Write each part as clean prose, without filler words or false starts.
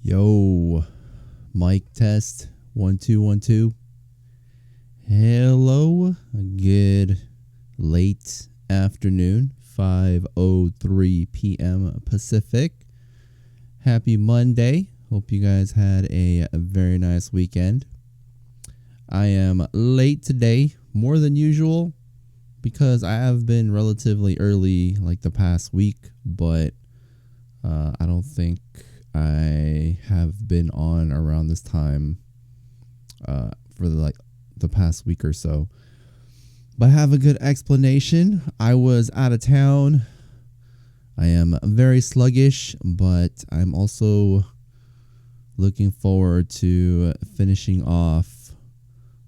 Yo, mic test 1 2 1 2. Hello, good late afternoon, 5:03 p.m. Pacific. Happy Monday. Hope you guys had a very nice weekend. I am late today, more than usual, because I have been relatively early like the past week, but I don't think I have been on around this time for the past week or so. But I have a good explanation. I was out of town. I am very sluggish, but I'm also looking forward to finishing off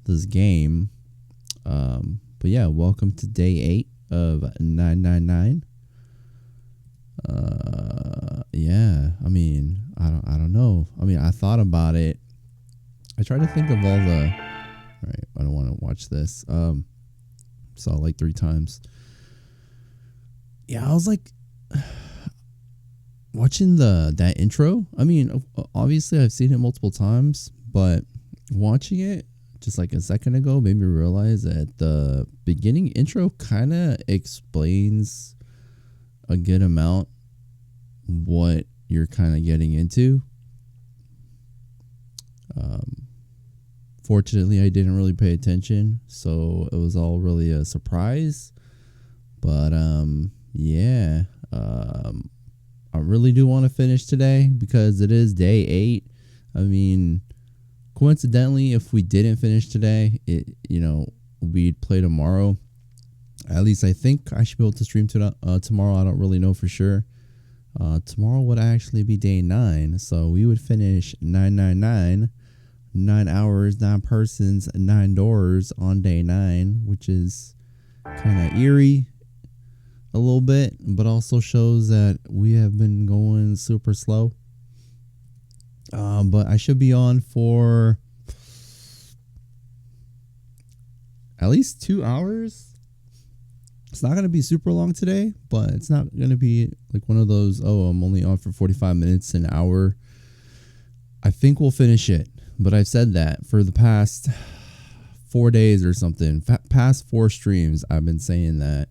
this game. But yeah, welcome to day 8 of 999. Yeah, I mean, I don't know. I mean, I thought about it. I tried to think of all the. All right, I don't want to watch this. Saw it like 3 times. Yeah, I was like watching that intro. I mean, obviously I've seen it multiple times, but watching it just like a second ago made me realize that the beginning intro kind of explains a good amount what you're kind of getting into. Fortunately, I didn't really pay attention, so it was all really a surprise. But yeah, I really do want to finish today because it is day 8. I mean, coincidentally, if we didn't finish today, we'd play tomorrow. At least I think I should be able to stream tomorrow. I don't really know for sure. Tomorrow would actually be day 9, so we would finish 999, 9 hours, 9 persons, 9 doors on day 9, which is kind of eerie a little bit, but also shows that we have been going super slow. But I should be on for at least 2 hours. It's not going to be super long today, but it's not going to be like one of those, I'm only on for 45 minutes, an hour. I think we'll finish it, but I've said that for the past 4 days or something. Past 4 streams, I've been saying that.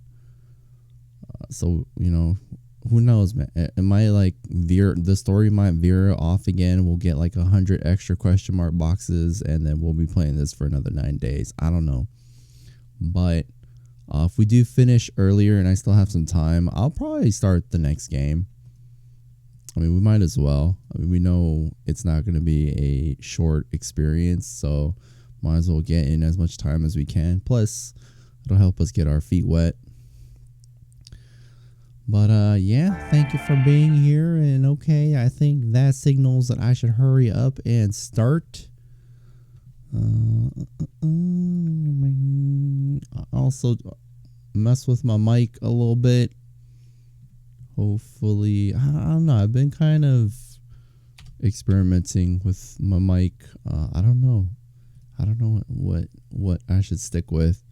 So, who knows, man? It might the story might veer off again. We'll get like 100 extra question mark boxes, and then we'll be playing this for another 9 days. I don't know. But if we do finish earlier and I still have some time, I'll probably start the next game. I mean, we might as well. I mean, we know it's not going to be a short experience, so might as well get in as much time as we can. Plus, it'll help us get our feet wet. But yeah, thank you for being here. And okay, I think that signals that I should hurry up and start. Also mess with my mic a little bit. Hopefully, I don't know. I've been kind of experimenting with my mic. I don't know what I should stick with.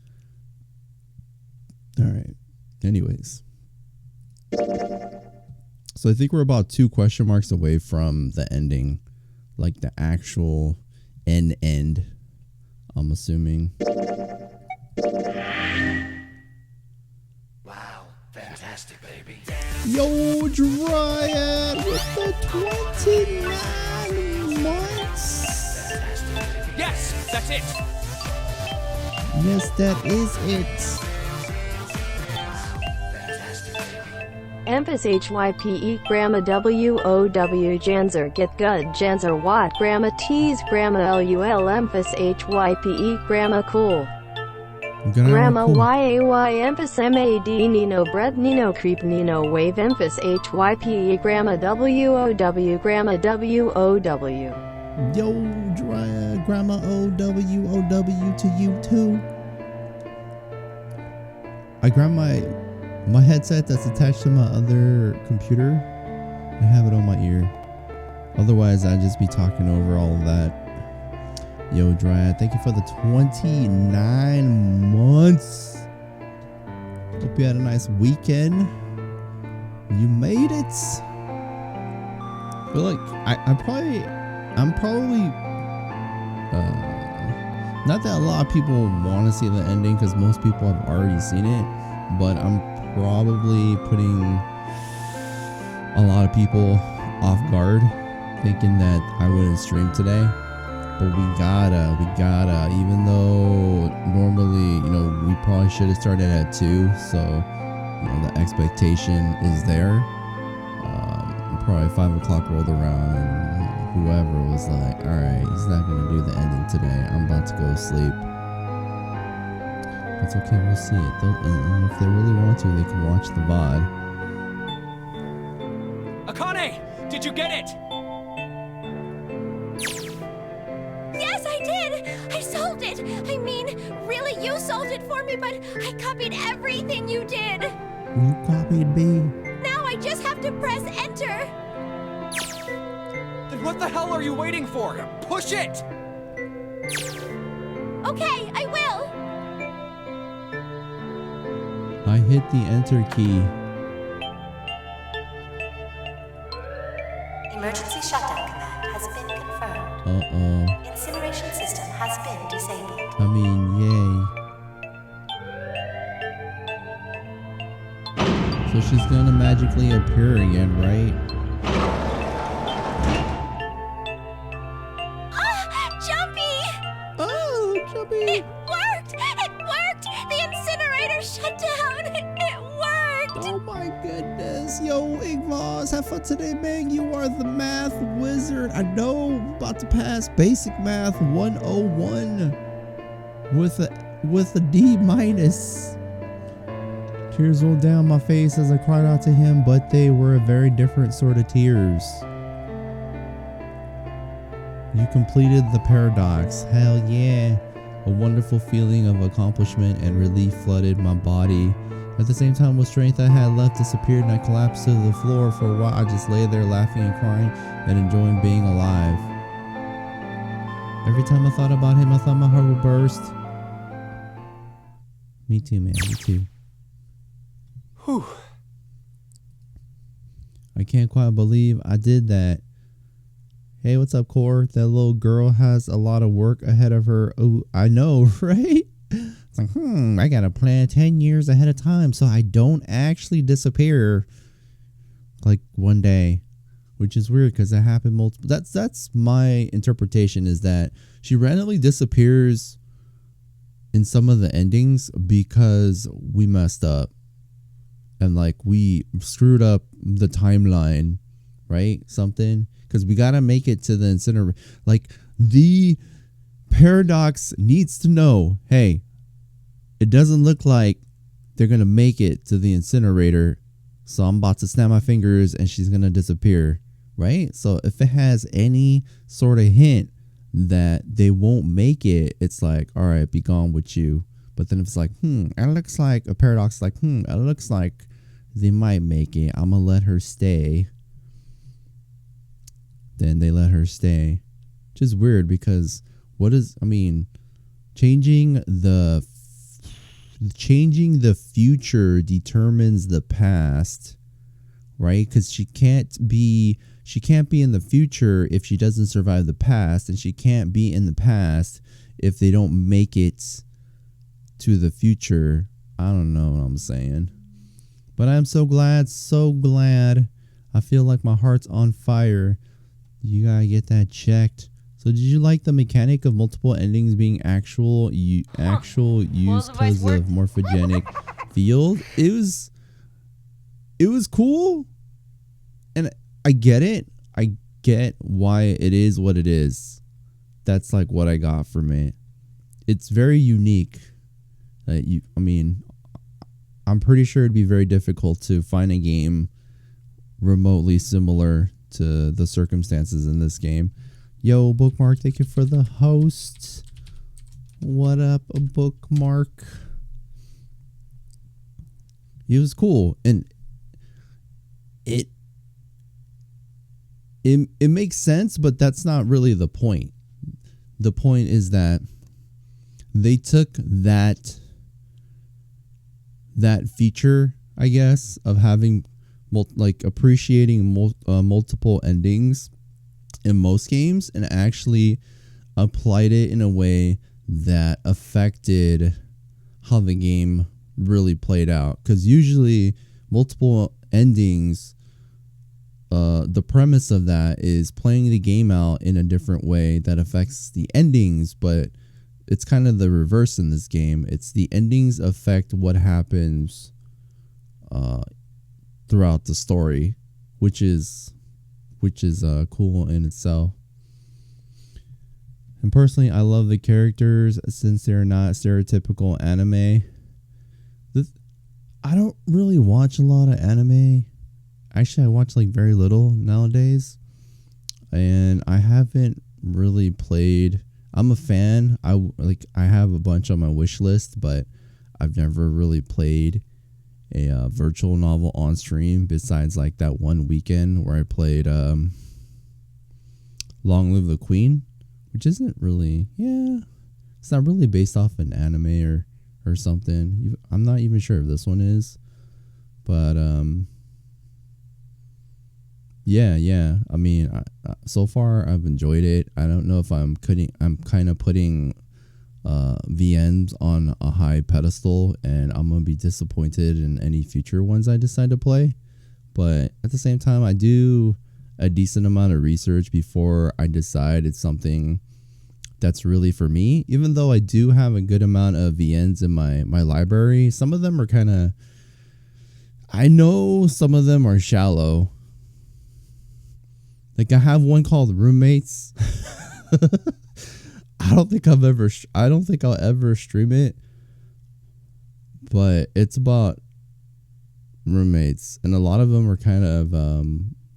All right. Anyways. So I think we're about 2 question marks away from the ending, like the actual end, I'm assuming. Wow, fantastic, baby. Yo, Dryad with the 29 months. Yes, that's it. Yes, that is it. Emphasis HYPE Gramma WOW Janzer Get Good Janzer Watt Gramma T's Gramma LUL Emphasis HYPE Gramma Cool Gramma YAY Emphasis MAD Nino Bread Nino Creep Nino Wave Emphasis HYPE Gramma WOW Gramma WOW. Yo, Dryad, Gramma OWOW to you too. I grabbed my headset that's attached to my other computer and have it on my ear. Otherwise, I'd just be talking over all of that. Yo, Dryad, thank you for the 29 months. Hope you had a nice weekend. You made it. feel like I'm probably not that a lot of people want to see the ending because most people have already seen it, but I'm probably putting a lot of people off guard thinking that I wouldn't stream today. But we gotta, even though normally, we probably should have started at 2, so, the expectation is there. Probably 5 o'clock rolled around and whoever was like, alright, he's not gonna do the ending today. I'm about to go sleep. That's okay, we'll see it. And if they really want to, they can watch the VOD. Akane, did you get it? Yes, I did! I solved it! I mean, really, you solved it for me, but I copied everything you did! You copied me. Now I just have to press enter! Then what the hell are you waiting for? Push it! Okay, I will! I hit the enter key. Emergency shutdown command has been confirmed. Uh-oh. Incineration system has been disabled. I mean, yay. So she's gonna magically appear again, right? Jumpy! Oh, Jumpy! It worked! It worked! The incinerator shut down! It worked! Oh my goodness. Yo, Igvaz, have fun today, man. You are the math wizard. I know, about to pass basic math 101 with a D minus. Tears rolled down my face as I cried out to him, but they were a very different sort of tears. You completed the paradox. Hell yeah. A wonderful feeling of accomplishment and relief flooded my body. At the same time, what strength I had left disappeared and I collapsed to the floor. For a while, I just lay there laughing and crying and enjoying being alive. Every time I thought about him, I thought my heart would burst. Me too, man. Me too. Whew. I can't quite believe I did that. Hey, what's up, Core? That little girl has a lot of work ahead of her. Oh, I know, right? It's like, I gotta plan 10 years ahead of time so I don't actually disappear like one day, which is weird because that happened multiple. That's my interpretation, is that she randomly disappears in some of the endings because we messed up and like we screwed up the timeline, right? Something. Because we gotta make it to the incinerator. Like, the paradox needs to know, hey, it doesn't look like they're gonna make it to the incinerator, so I'm about to snap my fingers and she's gonna disappear, right? So if it has any sort of hint that they won't make it, it's like, all right, be gone with you. But then if it's like, it looks like a paradox, like, it looks like they might make it, I'm gonna let her stay. Then they let her stay. Which is weird because changing the future determines the past, right? Because she can't be in the future if she doesn't survive the past, and she can't be in the past if they don't make it to the future. I don't know what I'm saying. But I'm so glad. I feel like my heart's on fire. You gotta get that checked. So did you like the mechanic of multiple endings being actual use because of morphogenic field? It was cool. And I get it. I get why it is what it is. That's like what I got from it. It's very unique. I'm pretty sure it'd be very difficult to find a game remotely similar to the circumstances in this game. Yo, Bookmark, thank you for the host. What up, Bookmark? It was cool, and it makes sense, but that's not really the point. The point is that they took that feature, I guess, of having like appreciating multiple endings in most games, and actually applied it in a way that affected how the game really played out. Because usually multiple endings, the premise of that is playing the game out in a different way that affects the endings, but it's kind of the reverse in this game. It's the endings affect what happens throughout the story, which is cool in itself. And personally, I love the characters since they're not stereotypical anime. I don't really watch a lot of anime. Actually, I watch like very little nowadays, and I haven't really played. I'm a fan. I have a bunch on my wish list, but I've never really played a virtual novel on stream besides like that one weekend where I played Long Live the Queen, which isn't really, it's not really based off an anime or something. I'm not even sure if this one is, but yeah. I mean, so far I've enjoyed it. I don't know if I'm kind of putting VNs on a high pedestal, and I'm gonna be disappointed in any future ones I decide to play. But at the same time, I do a decent amount of research before I decide it's something that's really for me. Even though I do have a good amount of VNs in my library, some of them are kind of, I know some of them are shallow. Like I have one called Roommates. I don't think I'll ever stream it, but it's about roommates, and a lot of them are kind of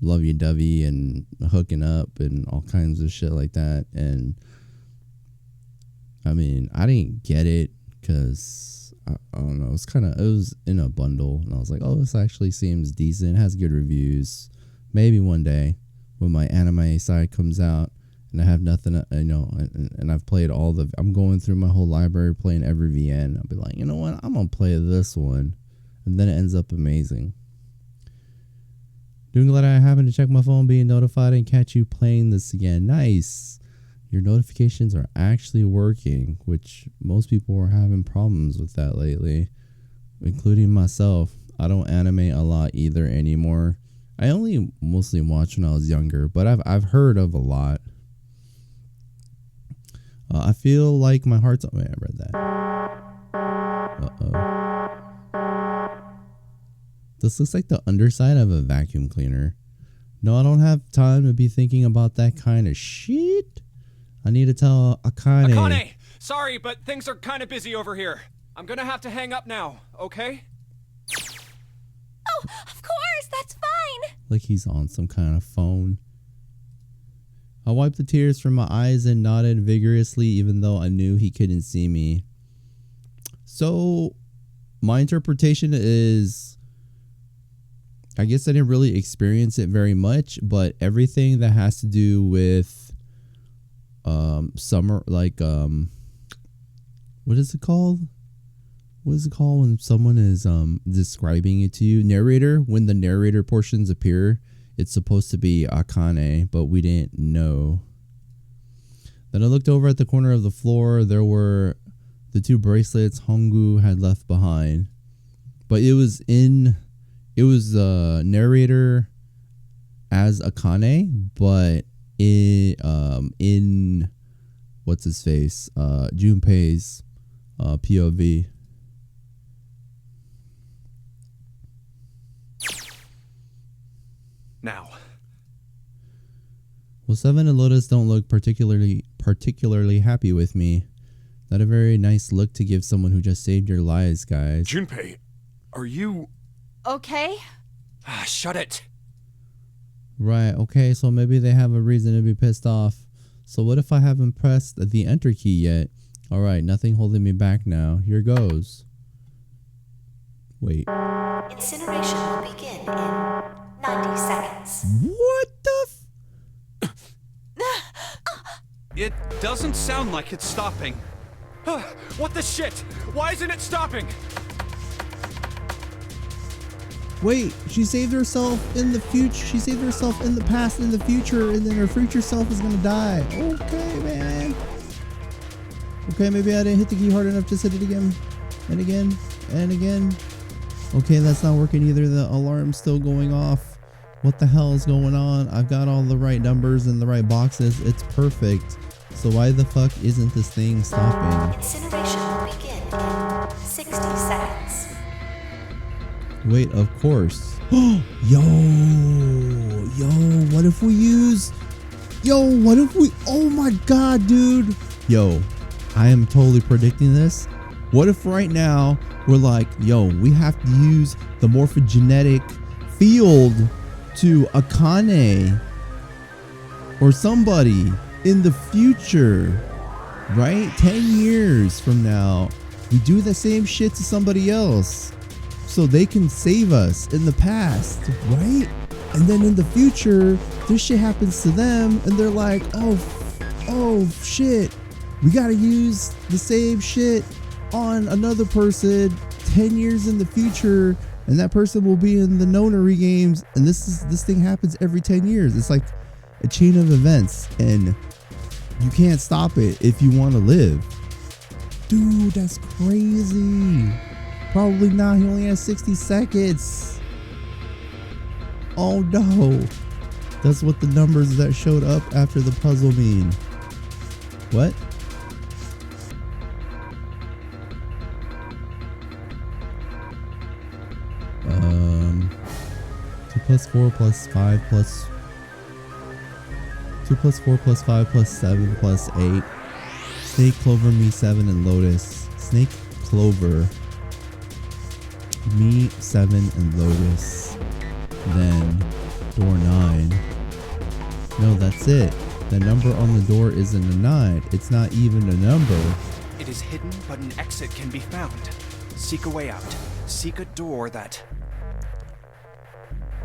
lovey-dovey and hooking up and all kinds of shit like that. And I mean, I didn't get it because I don't know, it was in a bundle, and I was like, oh, this actually seems decent, it has good reviews. Maybe one day when my anime side comes out and I have nothing, and I've played I'm going through my whole library playing every VN, I'll be like, you know what, I'm gonna play this one, and then it ends up amazing. Doing glad I happened to check my phone, being notified, and catch you playing this again. Nice. Your notifications are actually working, which most people are having problems with that lately, including myself. I don't animate a lot either anymore. I only mostly watched when I was younger, but I've heard of a lot. I feel like my heart's... Oh, wait, I read that. Uh-oh. This looks like the underside of a vacuum cleaner. No, I don't have time to be thinking about that kind of shit. I need to tell Akane. Akane! Sorry, but things are kind of busy over here. I'm gonna have to hang up now, okay? Oh, of course, that's fine. Like he's on some kind of phone. I wiped the tears from my eyes and nodded vigorously, even though I knew he couldn't see me. So, my interpretation is, I guess I didn't really experience it very much, but everything that has to do with summer, like what is it called? What is it called when someone is describing it to you? Narrator. When the narrator portions appear, it's supposed to be Akane, but we didn't know. Then I looked over at the corner of the floor. There were the two bracelets Hongu had left behind, but it was narrator as Akane, but in what's his face, Junpei's POV. Now. Well, Seven and Lotus don't look particularly happy with me. Not a very nice look to give someone who just saved your lives, guys. Junpei, are you... Okay. Shut it. Right, okay, so maybe they have a reason to be pissed off. So what if I haven't pressed the enter key yet? Alright, nothing holding me back now. Here goes. Wait. Incineration will begin in 90 seconds. What the It doesn't sound like it's stopping. What the shit? Why isn't it stopping? Wait, she saved herself in the future. She saved herself in the past and the future, and then her future self is gonna die. Okay, man. Okay, maybe I didn't hit the key hard enough. Just hit it again, and again, and again. Okay, that's not working either. The alarm's still going off. What the hell is going on? I've got all the right numbers in the right boxes. It's perfect. So why the fuck isn't this thing stopping? Incineration will begin in 60 seconds. Wait, of course. Yo, what if we use... Oh my god, dude. Yo, I am totally predicting this. What if right now we're like, yo, we have to use the morphogenetic field to Akane or somebody in the future, right? 10 years from now, we do the same shit to somebody else so they can save us in the past, right? And then in the future, this shit happens to them and they're like, oh shit, we gotta use the same shit on another person 10 years in the future, and that person will be in the Nonary Games, and this thing happens every 10 years. It's like a chain of events, and you can't stop it if you want to live. Dude, that's crazy. Probably not. He only has 60 seconds. Oh no. That's what the numbers that showed up after the puzzle mean. What? 2 plus 4 plus 5 plus 2 plus 4 plus 5 plus 7 plus 8. Snake, Clover, Me, 7, and Lotus. Snake, Clover, Me, 7, and Lotus. Then door 9. No, that's it. The number on the door isn't a 9. It's not even a number. It is hidden, but an exit can be found. Seek a way out. Seek a door that...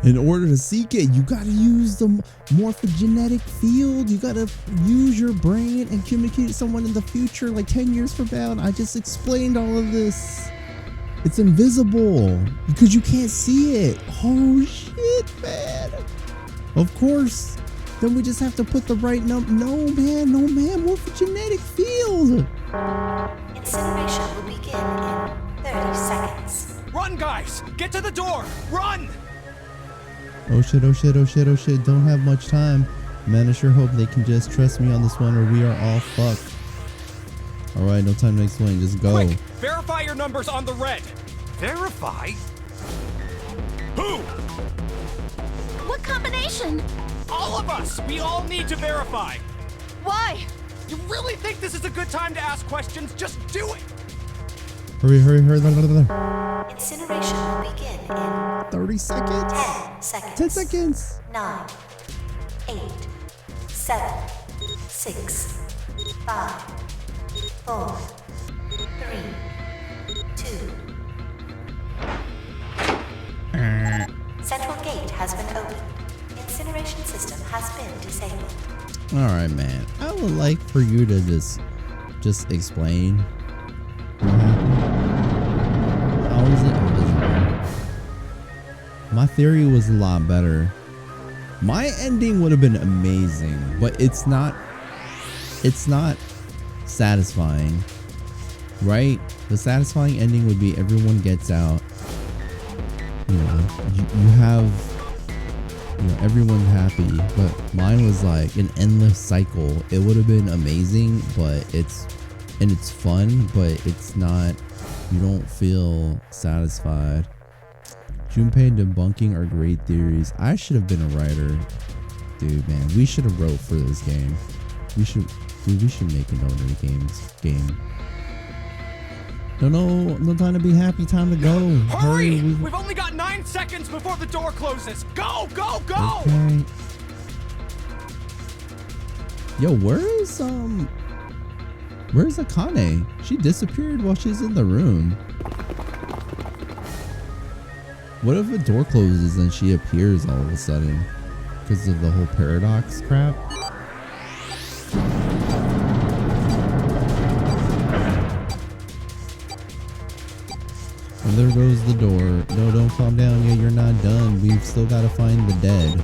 In order to seek it, you gotta use the morphogenetic field. You gotta use your brain and communicate with someone in the future, like 10 years from now. And I just explained all of this. It's invisible because you can't see it. Oh shit, man. Of course. Then we just have to put the right number. No, man. Morphogenetic field. Incineration will begin in 30 seconds. Run, guys! Get to the door! Run! Oh shit. Don't have much time. Man, I sure hope they can just trust me on this one or we are all fucked. Alright, no time to explain. Just go. Quick! Verify your numbers on the red! Verify? Who? What combination? All of us! We all need to verify! Why? You really think this is a good time to ask questions? Just do it! Hurry. Incineration will begin in 30 seconds. 10 seconds. 10 seconds. 9, 8, 7, 6, 5, 4, 3, 2. Central gate has been opened. Incineration system has been disabled. Alright, man. I would like for you to just explain. How is it invisible? My theory was a lot better. My ending would have been amazing, but it's not satisfying, right? The satisfying ending would be everyone gets out. You know, you have, you know, everyone happy, but mine was like an endless cycle. It would have been amazing, but it's fun, but it's not, you don't feel satisfied. Junpei and debunking are great theories. I should have been a writer. Dude, man, we should have wrote for this game. We should make a Nonary Games game. No time to be happy, time to go. Hurry! We've only got 9 seconds before the door closes. Go! Okay. Yo, where's Akane? She disappeared while she's in the room. What if a door closes and she appears all of a sudden? Because of the whole paradox crap? And there goes the door. No, don't calm down yet. You're not done. We've still got to find the dead.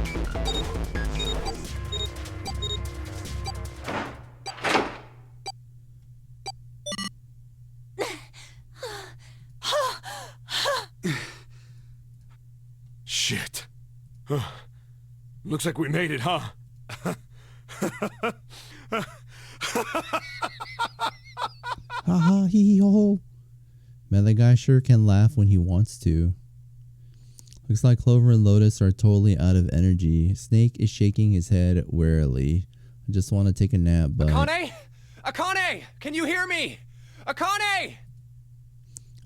Shit. Looks like we made it, huh? Ha ha hee ho. Man, that guy sure can laugh when he wants to. Looks like Clover and Lotus are totally out of energy. Snake is shaking his head warily. I just want to take a nap, but... Akane? Akane! Can you hear me? Akane!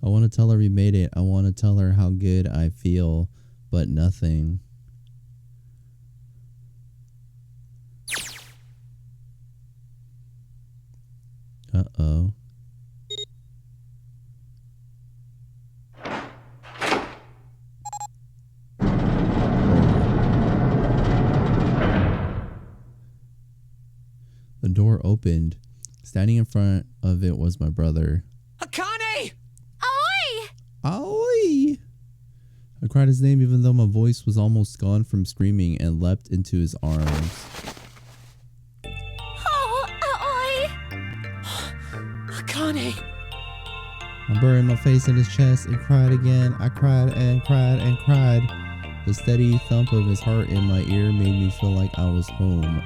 I want to tell her we made it. I want to tell her how good I feel, but nothing. Uh-oh. The door opened. Standing in front of it was my brother. Akane! Oi! Oi! I cried his name even though my voice was almost gone from screaming and leapt into his arms. Oh, oi! Akane! I buried my face in his chest and cried again. I cried and cried and cried. The steady thump of his heart in my ear made me feel like I was home.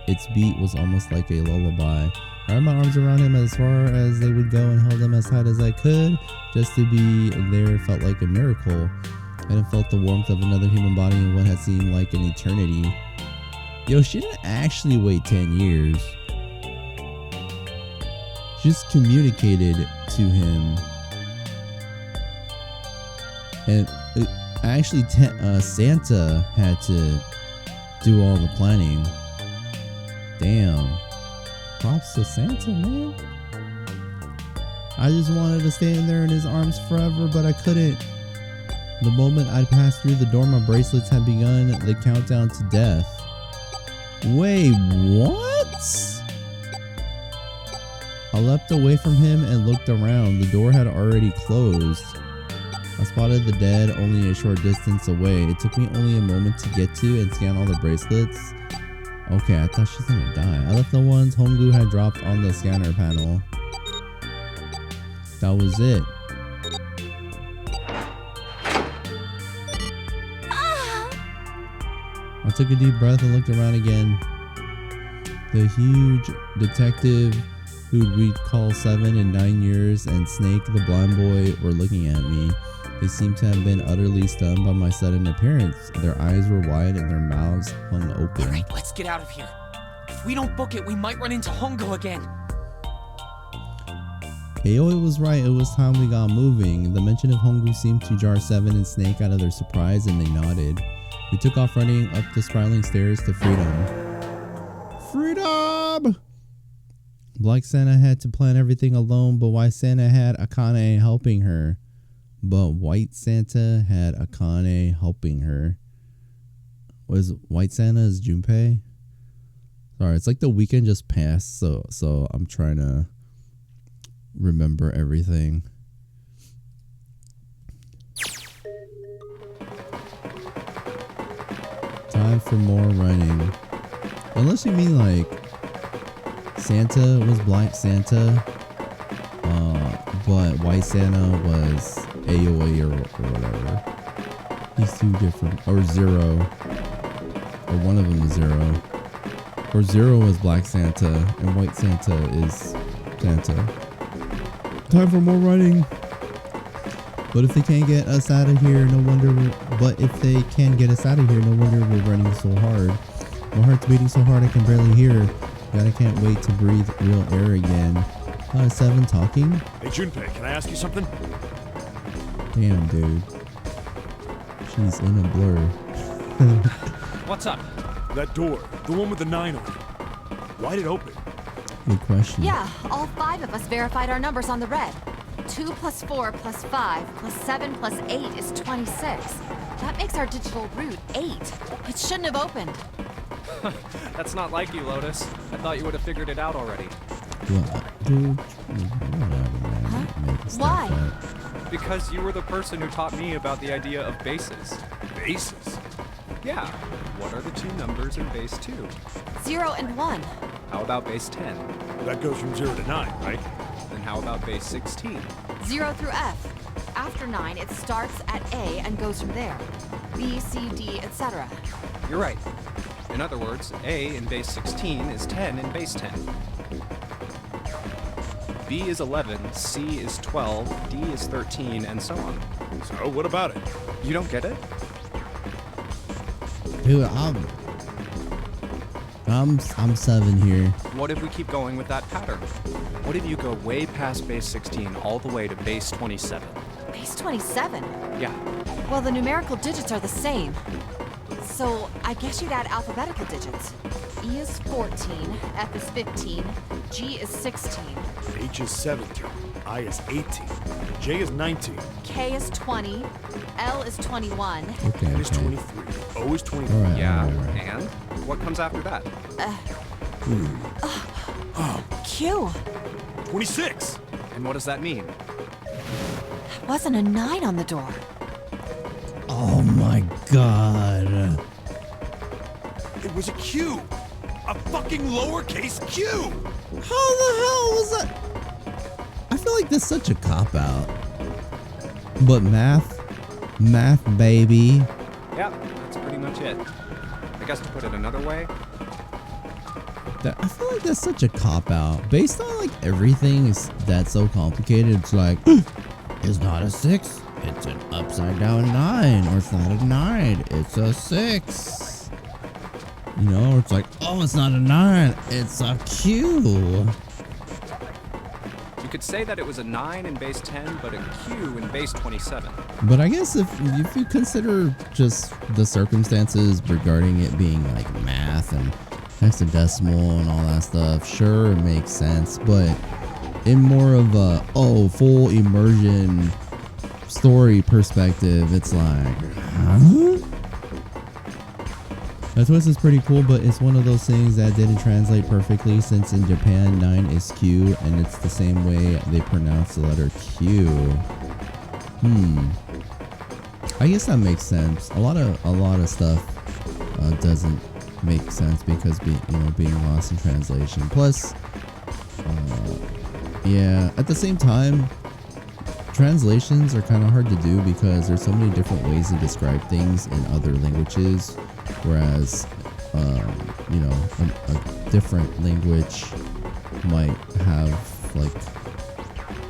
Its beat was almost like a lullaby. I wrapped my arms around him as far as they would go and held him as tight as I could. Just to be there felt like a miracle. And I felt the warmth of another human body in what had seemed like an eternity. Yo, she didn't actually wait 10 years. She just communicated to him. And actually, Santa had to do all the planning. Damn. Props to Santa, man. I just wanted to stay in there in his arms forever, but I couldn't. The moment I passed through the door, my bracelets had begun the countdown to death. Wait, what? I leapt away from him and looked around. The door had already closed. I spotted the dead only a short distance away. It took me only a moment to get to and scan all the bracelets. Okay, I thought she was gonna die. I left the ones Hongu had dropped on the scanner panel. That was it. I took a deep breath and looked around again. The huge detective who'd we'd call 7 and 9 years and Snake the blind boy were looking at me. They seemed to have been utterly stunned by my sudden appearance. Their eyes were wide and their mouths hung open. Alright, let's get out of here. If we don't book it, we might run into Hongo again. Aoi was right, it was time we got moving. The mention of Hongu seemed to jar 7 and Snake out of their surprise and they nodded. We took off running up the spiraling stairs to freedom. Freedom! Black Santa had to plan everything alone, but White Santa had Akane helping her. But White Santa had Akane helping her. Was White Santa's Junpei? Sorry, it's like the weekend just passed, so I'm trying to remember everything. Time for more running. Unless you mean like Santa was Black Santa, but White Santa was AOA or whatever. He's two different. Or Zero. Or one of them is Zero. Or Zero was Black Santa and White Santa is Santa. Time for more running. But if they can't get us out of here, no wonder we're running so hard. My heart's beating so hard I can barely hear. God, I can't wait to breathe real air again. 7 talking? Hey, Junpei, can I ask you something? Damn, dude. She's in a blur. What's up? That door, the one with the 9 on it. Why'd it open? Good question. Yeah, all 5 of us verified our numbers on the red. 2 + 4 + 5 + 7 + 8 is 26. That makes our digital route 8. It shouldn't have opened. That's not like you, Lotus. I thought you would have figured it out already. Well, dude, whatever, man. Huh? Making stuff Why? up. Because you were the person who taught me about the idea of bases. Bases? Yeah. What are the two numbers in base 2? 0 and 1. How about base 10? That goes from 0 to 9, right? Then how about base 16? 0 through F. After 9, it starts at A and goes from there. B, C, D, etc. You're right. In other words, A in base 16 is 10 in base 10. B is 11, C is 12, D is 13, and so on. So, what about it? You don't get it? Dude, I'm 7 here. What if we keep going with that pattern? What if you go way past base 16 all the way to base 27? Base 27? Yeah. Well, the numerical digits are the same. So, I guess you'd add alphabetical digits. E is 14, F is 15, G is 16, H is 17, I is 18, J is 19, K is 20, L is 21, Okay. N is Okay. 23, O is 24. All right. Yeah. All right. And what comes after that? Q. 26! And what does that mean? There wasn't a 9 on the door. Oh my god. It was a Q! A fucking lowercase Q! How the hell was that? I feel like that's such a cop-out. But math, baby. Yep, that's pretty much it. I guess to put it another way, I feel like that's such a cop-out. Based on like everything that's so complicated, it's like, it's not a 6, it's an upside down 9. Or it's not a 9, it's a 6. You know, or it's like, oh, it's not a 9, it's a Q. you could say that it was a 9 in base 10, but a Q in base 27. But I guess if you consider just the circumstances regarding it being like math and hexadecimal and all that stuff, sure, it makes sense. But in more of a full immersion story perspective, it's like, huh? That twist is pretty cool, but it's one of those things that didn't translate perfectly, since in Japan 9 is Q and it's the same way they pronounce the letter Q. I guess that makes sense. A lot of stuff doesn't make sense because being lost in translation. Plus, yeah, at the same time, translations are kind of hard to do because there's so many different ways to describe things in other languages. Whereas, a different language might have like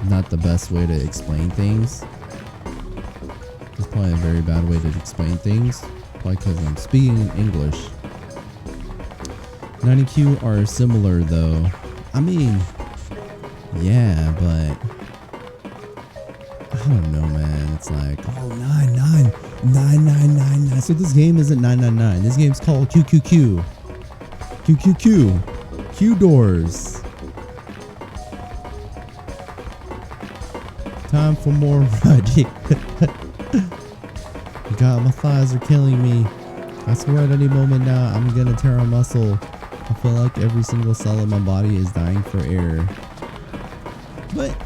not the best way to explain things. It's probably a very bad way to explain things, probably because I'm speaking English. 90Q are similar though. I mean, yeah, but I don't know, man. It's like, oh, 999. So this game isn't 999. This game's called QQQ. QQQ. Q doors. Time for more riding. God, my thighs are killing me. I swear at any moment now, I'm gonna tear a muscle. I feel like every single cell in my body is dying for air. But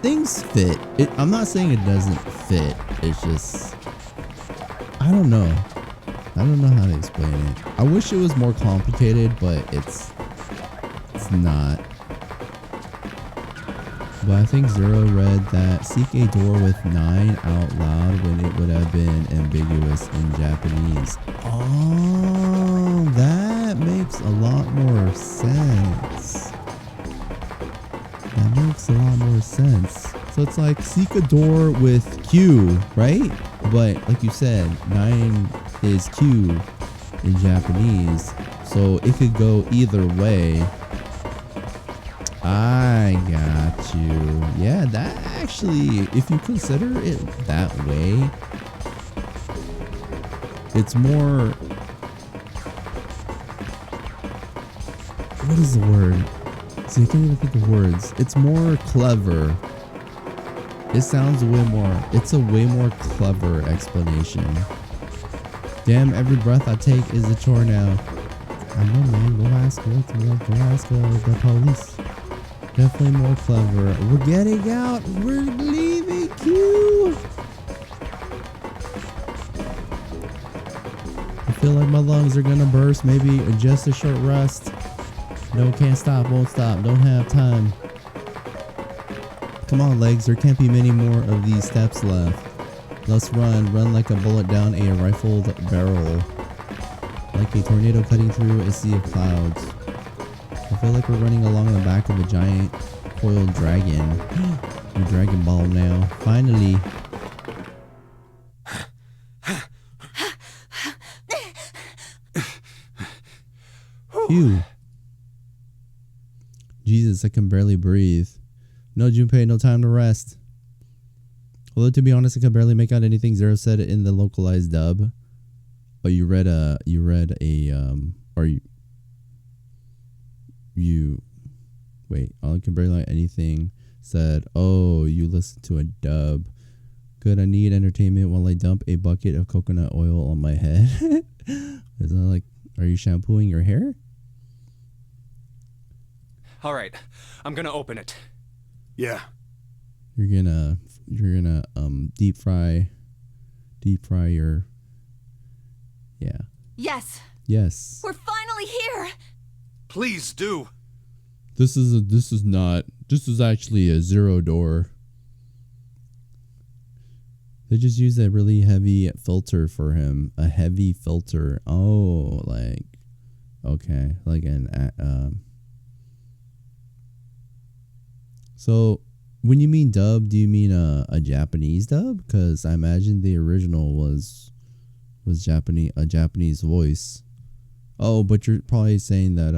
things fit. I'm not saying it doesn't fit. It's just, I don't know. I don't know how to explain it. I wish it was more complicated, but it's not. But I think Zero read that seek a door with 9 out loud when it would have been ambiguous in Japanese. Oh, that makes a lot more sense. That makes a lot more sense. So it's like seek a door with Q, right? But like you said, 9 is Q in Japanese. So it could go either way. I got you. Yeah, that actually, if you consider it that way, it's more, what is the word? See, I can't even think of words. It's more clever. It sounds way more, it's a way more clever explanation. Damn, every breath I take is a chore now. I know, man. Go ask the police. Definitely more clever. We're getting out. We're leaving. Q. I feel like my lungs are gonna burst. Maybe just a short rest. No, can't stop, won't stop. Don't have time. Come on, legs. There can't be many more of these steps left. Let's run. Run like a bullet down a rifled barrel. Like a tornado cutting through a sea of clouds. I feel like we're running along the back of a giant coiled dragon. A Dragon Ball now. Finally. Phew. Jesus, I can barely breathe. No, Junpei, no time to rest. Although, to be honest, I can barely make out anything Zero said in the localized dub. Oh, you read a, or you, wait, all I can barely make anything said, oh, you listened to a dub. Good, I need entertainment while I dump a bucket of coconut oil on my head. Isn't that like, are you shampooing your hair? All right, I'm gonna open it. Yeah. You're gonna deep fry your, yeah. Yes. Yes. We're finally here. Please do. This is actually a Zero door. They just used a really heavy filter for him. A heavy filter. Oh, like, okay, like an So, when you mean dub, do you mean a Japanese dub? Because I imagine the original was Japanese, a Japanese voice. Oh, but you're probably saying that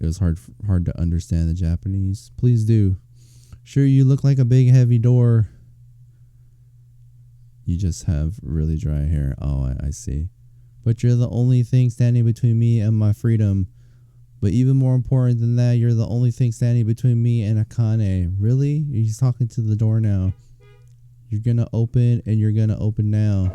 it was hard to understand the Japanese. Please do. Sure, you look like a big heavy door. You just have really dry hair. Oh, I see. But you're the only thing standing between me and my freedom. But even more important than that, you're the only thing standing between me and Akane. Really? He's talking to the door now. You're gonna open, and you're gonna open now.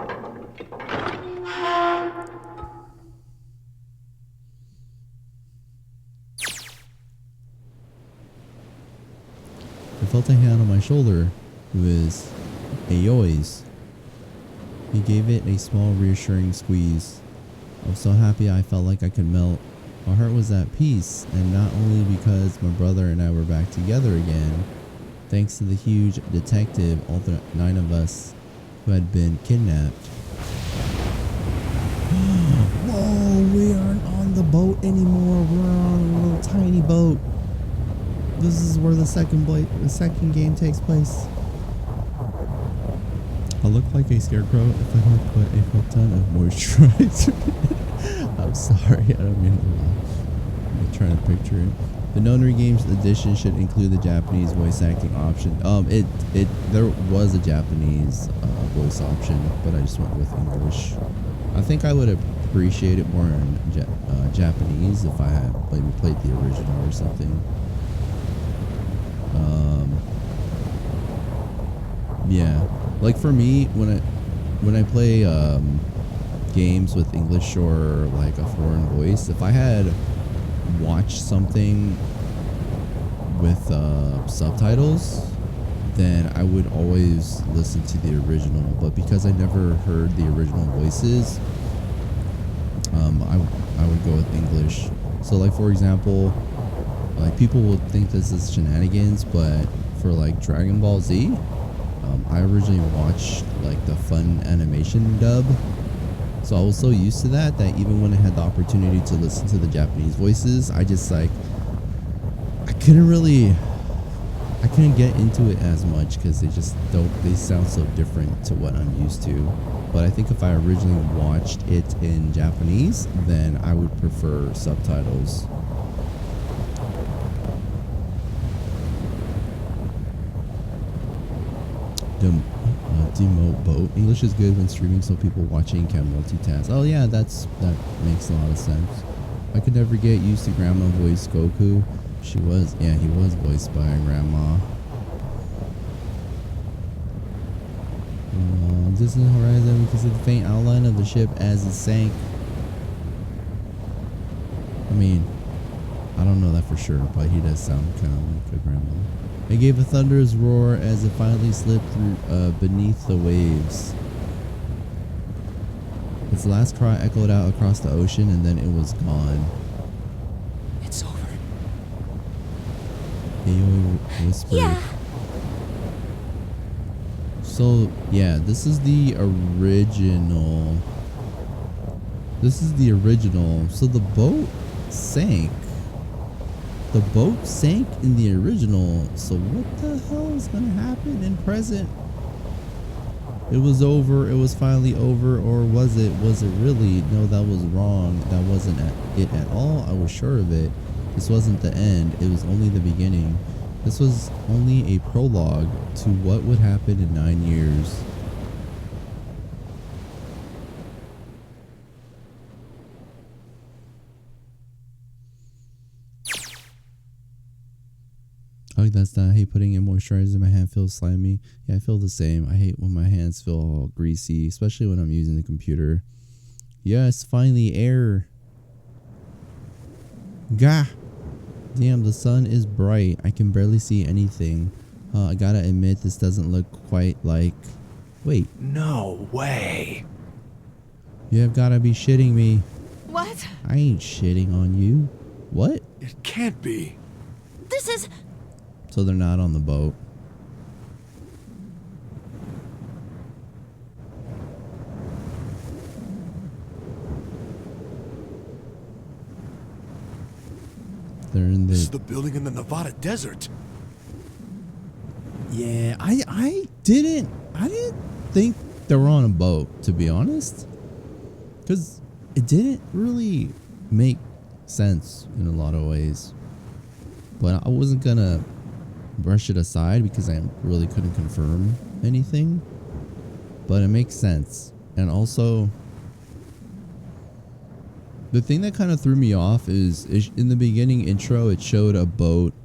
I felt a hand on my shoulder. It was Aoi's. He gave it a small, reassuring squeeze. I was so happy I felt like I could melt. My heart was at peace, and not only because my brother and I were back together again, thanks to the huge detective, all the 9 of us who had been kidnapped. Whoa, we aren't on the boat anymore. We're on a little tiny boat. This is where the second game takes place. I look like a scarecrow if I don't put a fuck ton of moisturizer. I'm sorry, I don't mean to laugh. I'm trying to picture it. The Nonary Games edition should include the Japanese voice acting option. There was a Japanese voice option, but I just went with English. I think I would appreciate it more in Japanese if I had maybe played the original or something. Yeah, like for me, when I play games with English or like a foreign voice, if I had watched something with subtitles, then I would always listen to the original. But because I never heard the original voices, I would go with English. So like, for example, like people would think this is shenanigans, but for like Dragon Ball Z, I originally watched like the fun animation dub. So I was so used to that even when I had the opportunity to listen to the Japanese voices, I just like, I couldn't get into it as much because they sound so different to what I'm used to. But I think if I originally watched it in Japanese, then I would prefer subtitles. Demote boat. English is good when streaming so people watching can multitask. Oh yeah, that makes a lot of sense. I could never get used to Grandma voice Goku. He was voiced by Grandma. Distant horizon, we can see the faint outline of the ship as it sank. I mean, I don't know that for sure, but he does sound kind of like a grandma. It gave a thunderous roar as it finally slipped through beneath the waves. Its last cry echoed out across the ocean, and then it was gone. It's over. Aoi whispered. Yeah. So, yeah, this is the original. So the boat sank. The boat sank in the original. So what the hell is going to happen in present? It was over. It was finally over. Or was it? Was it really? No, that was wrong. That wasn't it at all. I was sure of it. This wasn't the end. It was only the beginning. This was only a prologue to what would happen in 9 years. Oh, that's not. I hate putting in moisturizer. My hand feels slimy. Yeah, I feel the same. I hate when my hands feel all greasy, especially when I'm using the computer. Yes, finally, air. Gah! Damn, the sun is bright. I can barely see anything. I gotta admit, this doesn't look quite like... Wait. No way. You have gotta be shitting me. What? I ain't shitting on you. What? It can't be. This is... So they're not on the boat. They're in This is the... the building in the Nevada desert. Yeah, I didn't think they were on a boat, to be honest. Because it didn't really make sense in a lot of ways. But I wasn't gonna brush it aside because I really couldn't confirm anything. But it makes sense. And also, the thing that kind of threw me off is in the beginning intro, it showed a boat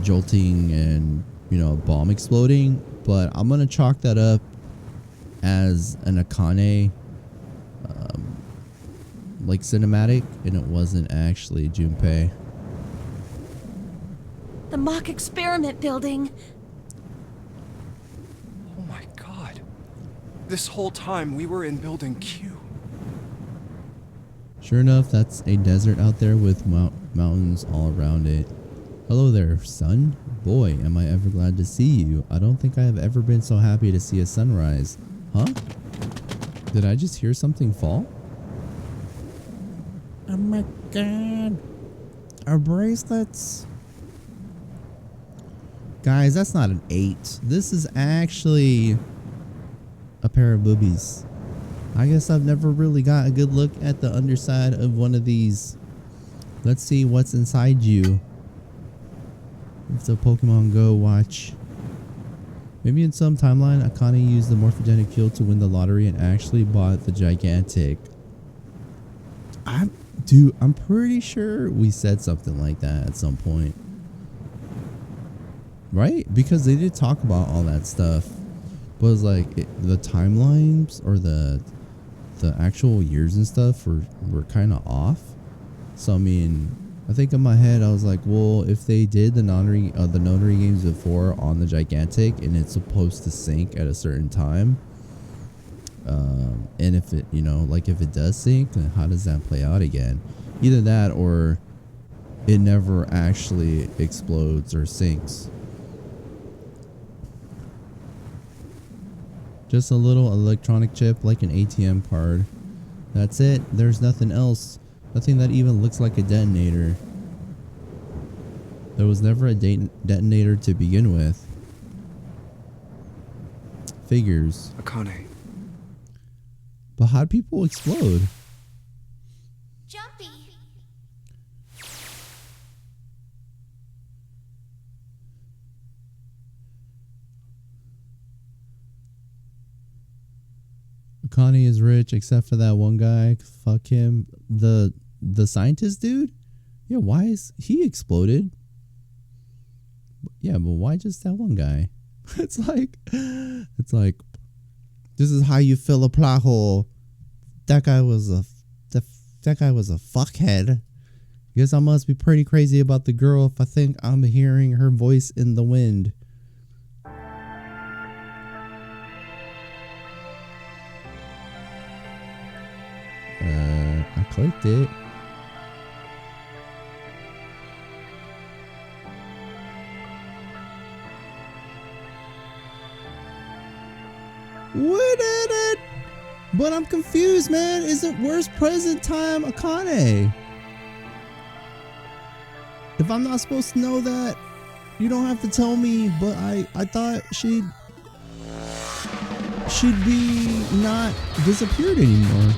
jolting and, you know, a bomb exploding. But I'm gonna chalk that up as an Akane like cinematic, and it wasn't actually Junpei. the mock experiment building. Oh my god. This whole time we were in building Q. Sure enough, that's a desert out there with mountains all around it. Hello there, son. Boy, am I ever glad to see you. I don't think I have ever been so happy to see a sunrise. Huh? Did I just hear something fall? Oh my god. Our bracelets. Guys, that's not an 8. This is actually a pair of boobies. I guess I've never really got a good look at the underside of one of these. Let's see what's inside you. It's a Pokemon Go watch. Maybe in some timeline, Akane used the morphogenic field to win the lottery and actually bought the gigantic. I'm pretty sure we said something like that at some point. Right? Because they did talk about all that stuff. But it was like the timelines or the actual years and stuff were kind of off. So I mean, I think in my head I was like, well, if they did the Nonary Games before on the gigantic and it's supposed to sink at a certain time, and if it, you know, like if it does sink, then how does that play out again? Either that or it never actually explodes or sinks. Just a little electronic chip like an ATM card. That's it. There's nothing else. Nothing that even looks like a detonator. There was never a detonator to begin with. Figures. Akane. But how'd people explode? Jumpy. Akane is rich except for that one guy. Fuck him. The scientist dude? Yeah, why is he exploded? Yeah, but why just that one guy? It's like this is how you fill a plot hole. That guy was a fuckhead. Guess I must be pretty crazy about the girl if I think I'm hearing her voice in the wind. I clicked it. We did it! But I'm confused, man. Where's present time Akane? If I'm not supposed to know that, you don't have to tell me, but I thought she'd be not disappeared anymore.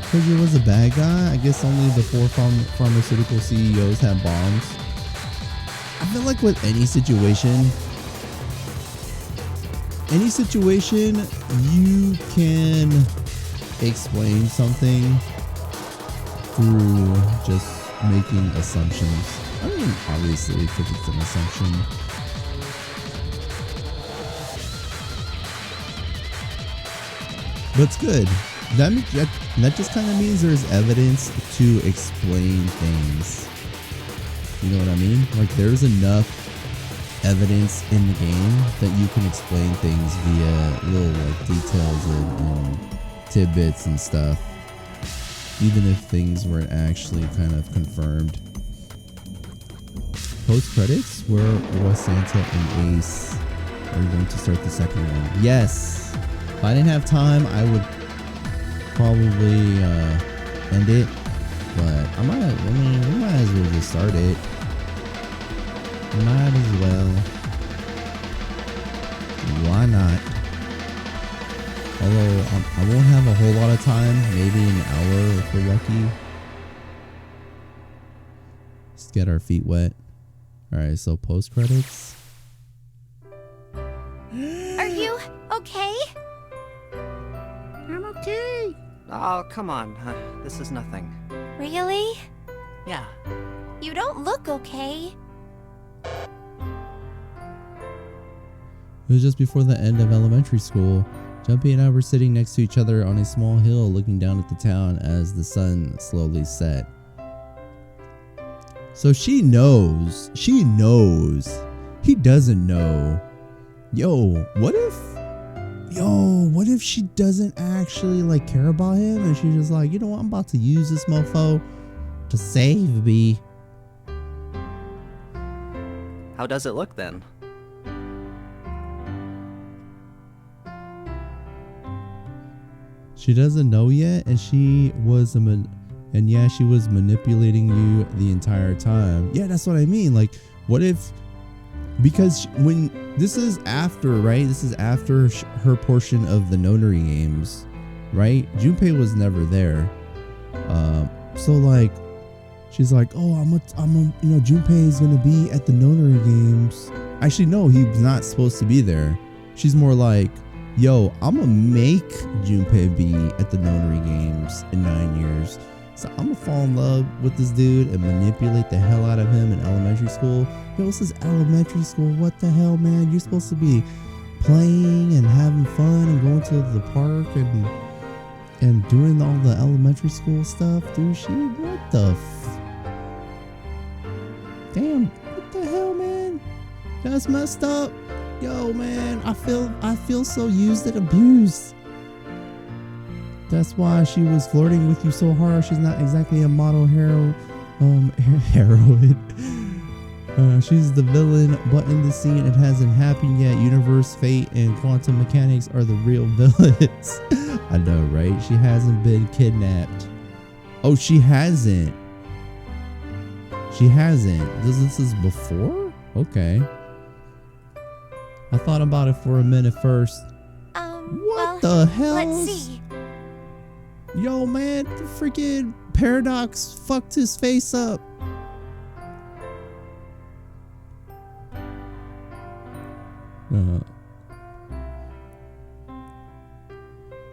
Because he was a bad guy. I guess only the 4 pharmaceutical CEOs have bombs. I feel like with any situation you can explain something through just making assumptions. I mean, obviously, because it's an assumption. But it's good. That just kind of means there's evidence to explain things. You know what I mean? Like, there's enough evidence in the game that you can explain things via little like details and tidbits and stuff, even if things weren't actually kind of confirmed. Post credits, where was Santa and Ace are going to start the second one? Yes. If I didn't have time, I would probably end it, but we might as well just start it. Might as well. Why not? Although I won't have a whole lot of time, maybe an hour if we're lucky. Just get our feet wet. Alright, so post credits. Are you okay? I'm okay. Oh, come on. This is nothing. Really? Yeah. You don't look okay. It was just before the end of elementary school. Jumpy and I were sitting next to each other on a small hill looking down at the town as the sun slowly set. So she knows. She knows. He doesn't know. What if she doesn't actually like care about him and she's just like, you know what, I'm about to use this mofo to save me. How does it look then? She doesn't know yet, and she was she was manipulating you the entire time. Yeah, that's what I mean. Like, what if? Because when this is after, right? This is after her portion of the Nonary Games, right? Junpei was never there. So like, she's like, oh, Junpei is gonna be at the Nonary Games. Actually, no, he's not supposed to be there. She's more like, yo, I'm gonna make Junpei be at the Nonary Games in 9 years. So I'm gonna fall in love with this dude and manipulate the hell out of him in elementary school. Yo, this is elementary school. What the hell, man? You're supposed to be playing and having fun and going to the park and doing all the elementary school stuff, dude. What the damn, what the hell, man? That's messed up. Yo, man, I feel so used and abused. That's why she was flirting with you so hard. She's not exactly a model heroine. She's the villain, but in the scene it hasn't happened yet. Universe, fate, and quantum mechanics are the real villains. I know, right? She hasn't been kidnapped. Oh, she hasn't. She hasn't. This is before? Okay. I thought about it for a minute first. What the hell? Let's see. Yo, man, the freaking Paradox fucked his face up.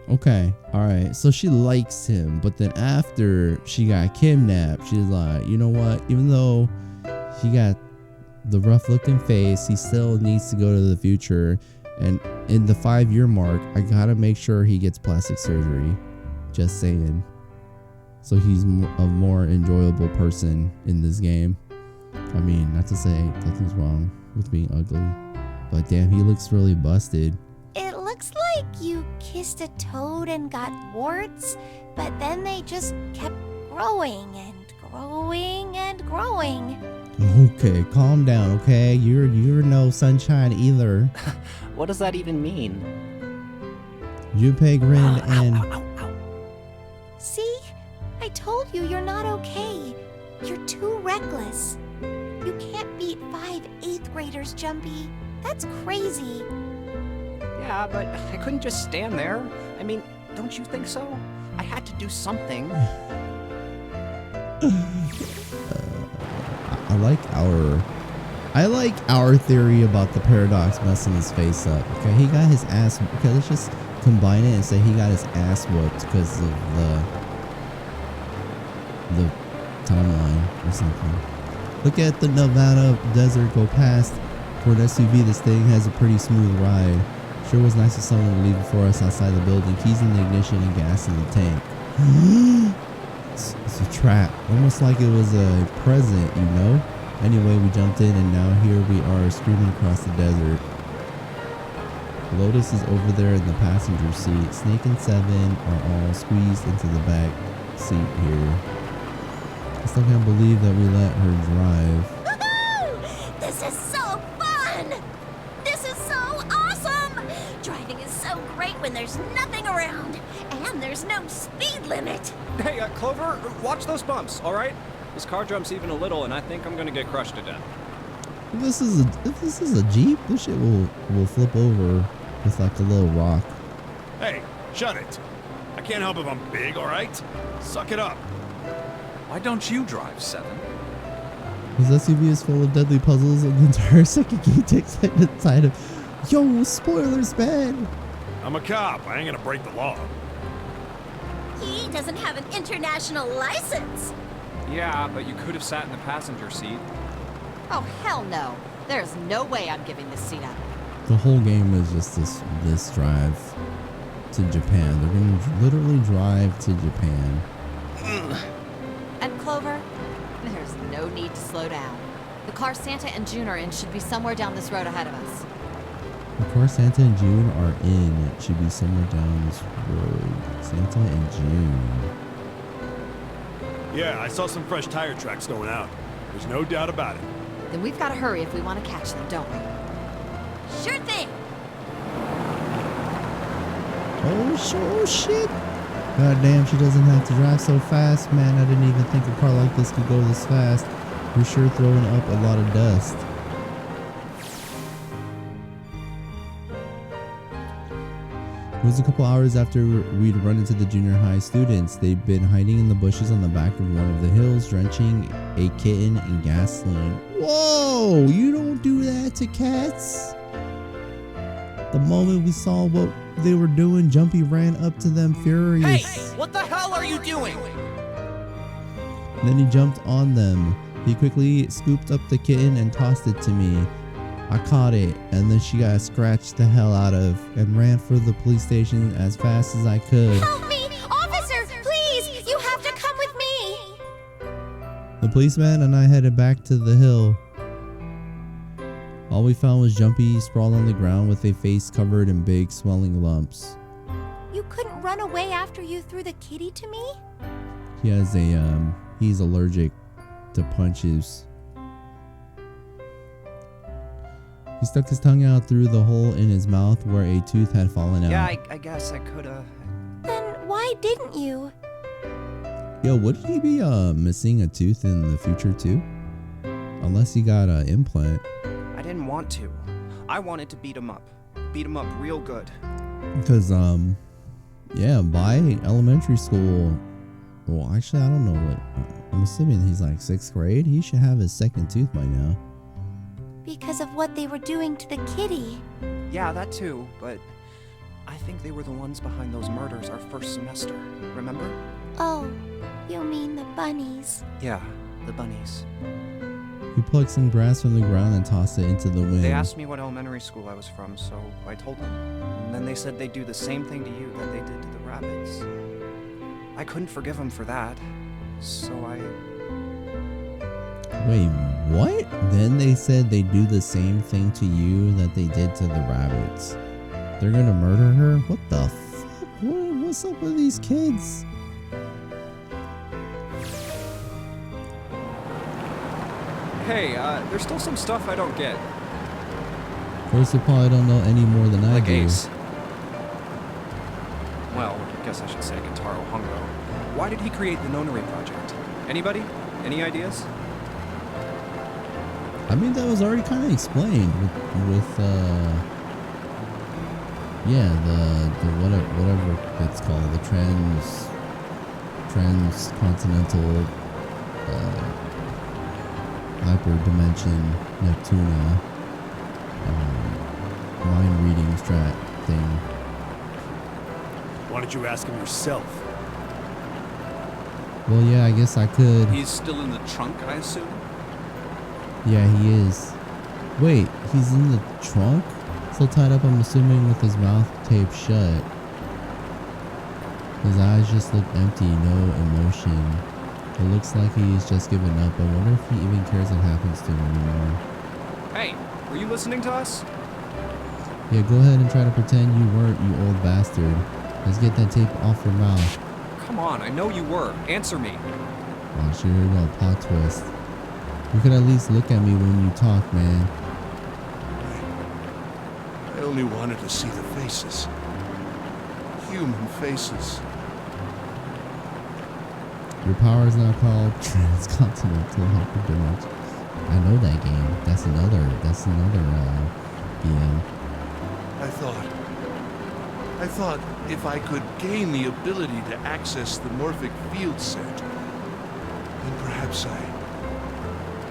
Okay, alright. So she likes him, but then after she got kidnapped, she's like, you know what? Even though he got the rough looking face, he still needs to go to the future. And in the 5-year mark, I gotta make sure he gets plastic surgery. Just saying. so he's a more enjoyable person in this game. I mean, not to say nothing's wrong with being ugly, but damn, he looks really busted. It looks like you kissed a toad and got warts, but then they just kept growing and growing and growing. Okay, calm down, okay? You're no sunshine either. What does that even mean? Junpei grinned and... See? I told you you're not okay. You're too reckless. You can't beat 5 8th graders, Jumpy. That's crazy. Yeah, but I couldn't just stand there. I mean, don't you think so? I had to do something. I like our theory about the paradox messing his face up. Okay, he got his ass. Okay, let's just combine it and say he got his ass whooped because of the timeline or something. Look at the Nevada desert go past. For an SUV, this thing has a pretty smooth ride. Sure was nice of someone to leave it for us outside the building. Keys in the ignition and gas in the tank. It's a trap. Almost like it was a present, you know? Anyway, we jumped in and now here we are screaming across the desert. Lotus is over there in the passenger seat. Snake and Seven are all squeezed into the back seat here. I still can't believe that we let her drive. Woohoo! This is so fun! This is so awesome! Driving is so great when there's nothing around, and there's no speed limit. Hey, Clover, watch those bumps, all right? This car jumps even a little, and I think I'm gonna get crushed to death. If this is a Jeep, this shit will flip over with like a little rock. Hey, shut it. I can't help if I'm big, all right? Suck it up. Why don't you drive, Seven? His SUV is full of deadly puzzles and the entire second gate takes it inside of. Yo, spoilers, man! I'm a cop. I ain't gonna break the law. He doesn't have an international license. Yeah, but you could have sat in the passenger seat. Oh, hell no. There's no way I'm giving this seat up. The whole game is just this drive to Japan. They're gonna literally drive to Japan. And Clover, there's no need to slow down. The car Santa and June are in should be somewhere down this road ahead of us. The car Santa and June are in. It should be somewhere down this road. Santa and June. Yeah, I saw some fresh tire tracks going out. There's no doubt about it. Then we've got to hurry if we want to catch them, don't we? Sure thing. Oh shit. God damn, she doesn't have to drive so fast. Man, I didn't even think a car like this could go this fast. We're sure throwing up a lot of dust. It was a couple hours after we'd run into the junior high students. They'd been hiding in the bushes on the back of one of the hills, drenching a kitten in gasoline. Whoa! You don't do that to cats! The moment we saw what they were doing, Jumpy ran up to them furious. Hey! What the hell are you doing? Then he jumped on them. He quickly scooped up the kitten and tossed it to me. I caught it, and then she got scratched the hell out of and ran for the police station as fast as I could. Help me! Officer, please! You have to come with me! The policeman and I headed back to the hill. All we found was Jumpy sprawled on the ground with a face covered in big swelling lumps. You couldn't run away after you threw the kitty to me? He has he's allergic to punches. He stuck his tongue out through the hole in his mouth where a tooth had fallen out. Yeah, I guess I could've. Then why didn't you? Yo, wouldn't he be missing a tooth in the future too? Unless he got an implant. I didn't want to. I wanted to beat him up. Beat him up real good. Because, yeah, by elementary school, well, actually, I don't know what, I'm assuming he's like 6th grade. He should have his second tooth by now. Because of what they were doing to the kitty. Yeah, that too, but I think they were the ones behind those murders our first semester. Remember? Oh, you mean the bunnies. Yeah, the bunnies. He plucked some grass from the ground and tossed it into the wind. They asked me what elementary school I was from, so I told them. And then they said they'd do the same thing to you that they did to the rabbits. I couldn't forgive him for that. So I... Wait, what? Then they said they'd do the same thing to you that they did to the rabbits. They're gonna murder her? What the fuck? What's up with these kids? Hey, there's still some stuff I don't get. First, you probably don't know any more than I Like do. Ace. Well, I guess I should say Gentaro Hongo. Why did he create the Nonary project? Anybody? Any ideas? I mean, that was already kind of explained with yeah, the whatever it's called, the transcontinental hyperdimension Neptuna mind reading strat thing. Why don't you ask him yourself? Well, yeah, I guess I could. He's still in the trunk, I assume? Yeah, he is. Wait, he's in the trunk? Still tied up, I'm assuming, with his mouth taped shut. His eyes just look empty, no emotion. It looks like he's just given up. I wonder if he even cares what happens to him anymore. Hey, were you listening to us? Yeah, go ahead and try to pretend you weren't, you old bastard. Let's get that tape off your mouth. Come on, I know you were. Answer me. Oh, sure, here we go, plot twist. You could at least look at me when you talk, man. I only wanted to see the faces. Human faces. Your power is now called Transcontinental Hyperdimension. I know that game. That's another game. I thought if I could gain the ability to access the morphic field set, then perhaps I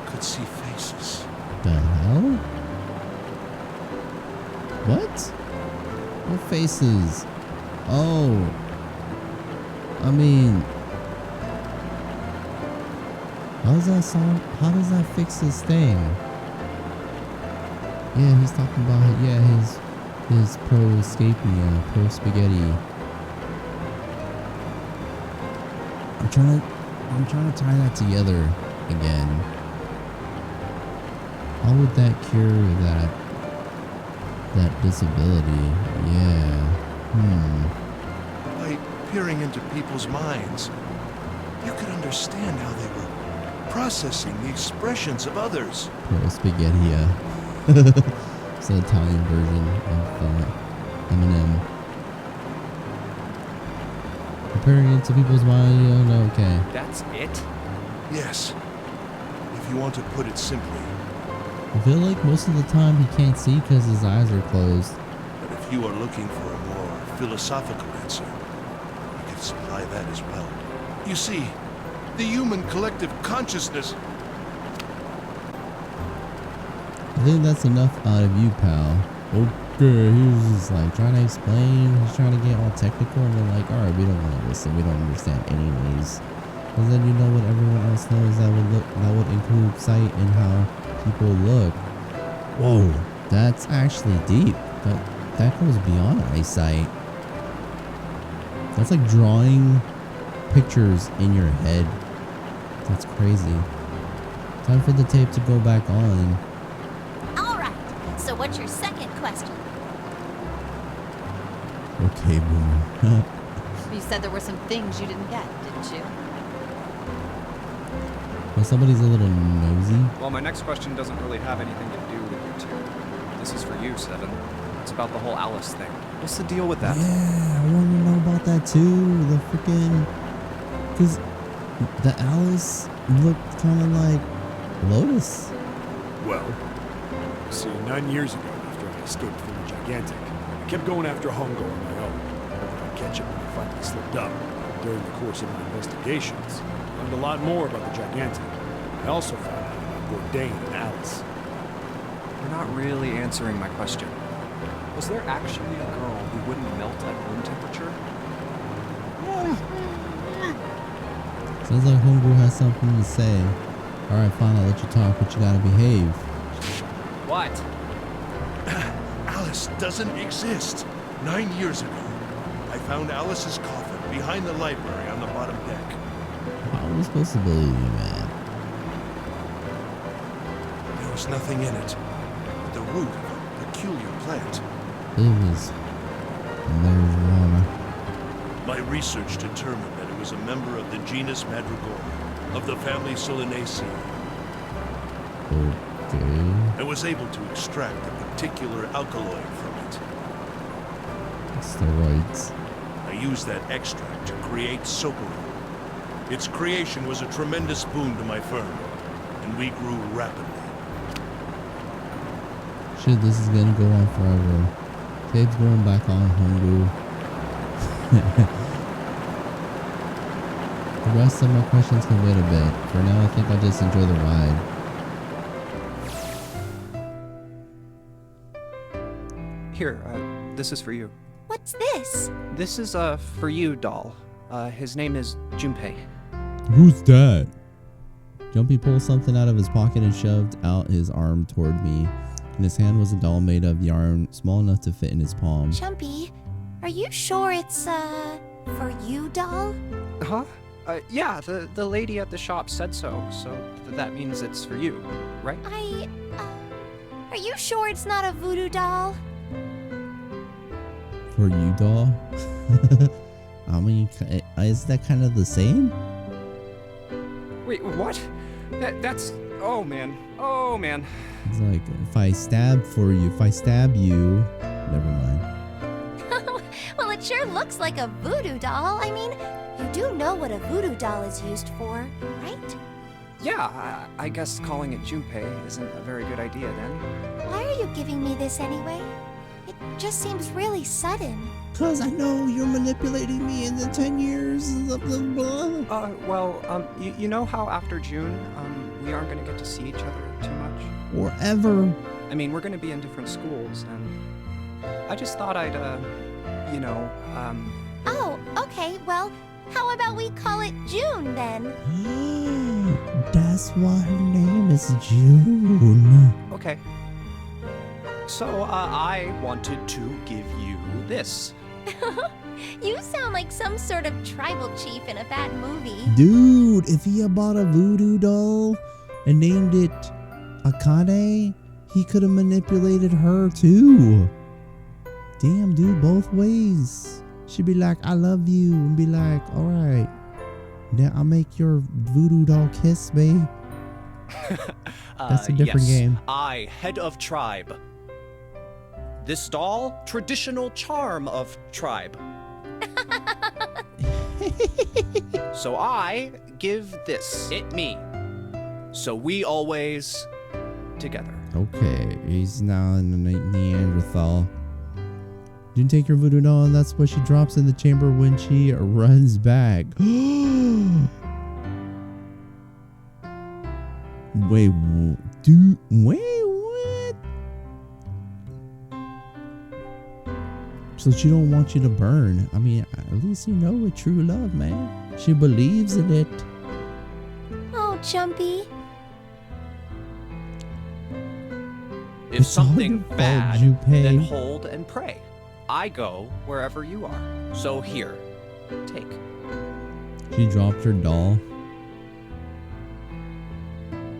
could see faces. The hell? What? What faces? Oh. I mean, how does that fix this thing? Yeah, he's talking about, yeah, his pro-scapia, pro-spaghetti. I'm trying to tie that together again. How would that cure that disability? Yeah. By peering into people's minds, you could understand how they were processing the expressions of others. Pro-spaghetti. It's the Italian version of Eminem. Peering into people's minds, you don't know, okay. That's it? Yes. If you want to put it simply. I feel like most of the time he can't see because his eyes are closed. But if you are looking for a more philosophical answer, I can supply that as well. You see, the human collective consciousness... I think that's enough out of you, pal. Okay, he was just like trying to explain, he's trying to get all technical, and we're like, alright, we don't want to listen, we don't understand anyways. Because then you know what everyone else knows that would include sight and how people look. Whoa, that's actually deep. That goes beyond eyesight. That's like drawing pictures in your head. That's crazy. Time for the tape to go back on. All right. So what's your second question? Okay, boomer. You said there were some things you didn't get, didn't you? Well, somebody's a little nosy. Well, my next question doesn't really have anything to do with you two. This is for you, Seven. It's about the whole Alice thing. What's the deal with that? Yeah, I want to know about that too. The freaking... Because the Alice looked kind of like Lotus. Well, see, 9 years ago, after I escaped from the Gigantic, I kept going after Hongo on my own. Hoping I'd catch him when he finally slipped up. During the course of my investigations, I learned a lot more about the Gigantic. I also found out about Bourdain and Alice. You're not really answering my question. Was there actually a girl who wouldn't melt at room temperature? Sounds like Homegirl has something to say. Alright, fine, I'll let you talk, but you gotta behave. What? Alice doesn't exist. 9 years ago, I found Alice's coffin behind the library on the bottom deck. How are we supposed to believe you, man? There was nothing in it but the root of a peculiar plant. It was marijuana. My research determined that it was a member of the genus Madrigora, of the family Solanaceae. Okay. I was able to extract a particular alkaloid from it. Steroids. I used that extract to create Socorro. Its creation was a tremendous boon to my firm, and we grew rapidly. Shit, this is gonna go on forever. Tape's going back on Hongu. The rest of my questions can wait a bit. For now, I think I'll just enjoy the ride. Here, this is for you. What's this? This is for you, doll. His name is Junpei. Who's that? Jumpy pulled something out of his pocket and shoved out his arm toward me. In his hand was a doll made of yarn small enough to fit in his palm. Jumpy, are you sure it's, for you, doll? Huh? Yeah, the lady at the shop said so, that means it's for you, right? Are you sure it's not a voodoo doll? For you, doll? I mean, is that kind of the same? Wait, what? That's... Oh, man. It's like, if I stab you... Never mind. Well, it sure looks like a voodoo doll. I mean, you do know what a voodoo doll is used for, right? Yeah, I guess calling it Junpei isn't a very good idea then. Why are you giving me this anyway? It just seems really sudden. Cause I know you're manipulating me in the 10 years. Blah, blah. You know how after June, we aren't gonna get to see each other too much? Or ever. I mean, we're gonna be in different schools, and I just thought I'd, Oh, okay, well, how about we call it June then? That's why her name is June. Okay. So, I wanted to give you this. You sound like some sort of tribal chief in a bad movie. Dude, if he had bought a voodoo doll and named it Akane, he could have manipulated her too. Damn, dude, both ways. She'd be like, I love you, and be like, alright, now I'll make your voodoo doll kiss me. That's a different game. I, head of tribe. This doll, traditional charm of tribe. So I give this, it me. So we always together. Okay, he's now in the Neanderthal. You can take your voodoo doll, and that's what she drops in the chamber when she runs back. Wait, what? So she don't want you to burn. I mean, at least you know what true love, man. She believes in it. Oh, Jumpy. If It's something all your fault, bad, Junpei. then hold and pray. I go wherever you are. So here, take. She dropped her doll.